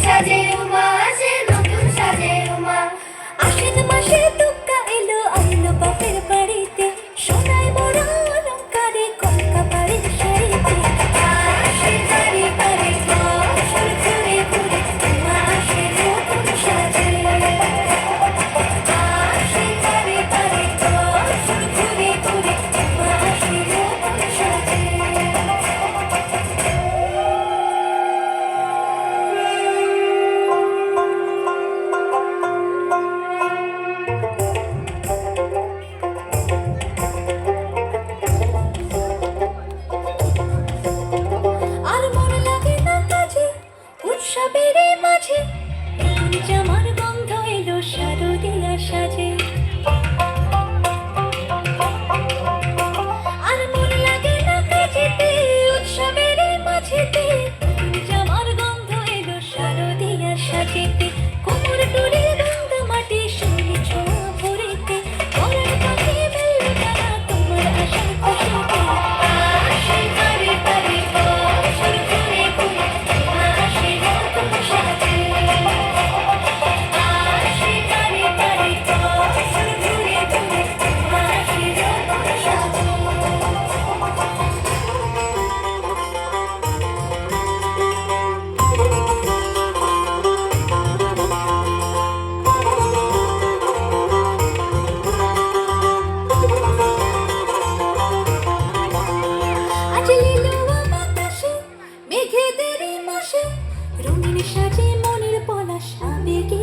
সাজে উমা আসে, নতুন সাজে উমা। আশ্বিন মাসে দুগ্গা এলো আইলো বাপের বাড়িতে, সোনায় মোড়া অলংকারে কনকা বাড়ির শাড়িতে। আসে ঘরে ঘরে বছর ঘুরে ঘুরে, উমা আসে নতুন সাজে। আসে ঘরে ঘরে বছর ঘুরে ঘুরে, উমা আসে নতুন সাজে। আর মন লাগে না কাজে উৎসবের এই মাঝে, নতুন জামার গন্ধ এলো শারদিয়া সাজে। আর মন লাগে না কাজেতে উৎসবের এই মাঝেতে, নতুন জামার গন্ধ এলো শারদিয়া সাজেতে। কোমর ডোলে গঙ্গা মাটি শিউলি ছোঁয়া ভরিতে, পরাণ পাখি মেললো ডানা তোমার আশার খুশিতে। আসে ঘরে ঘরে বছর ঘুরে ঘুরে, উমা আসে নতুন সাজে। আসে ঘরে ঘরে বছর ঘুরে ঘুরে, উমা আসে নতুন সাজে। আজ লীলুয়া বাতাসে মেঘেদের এই মাসে, রঙিন সাজে মনের পলাশ আবেগে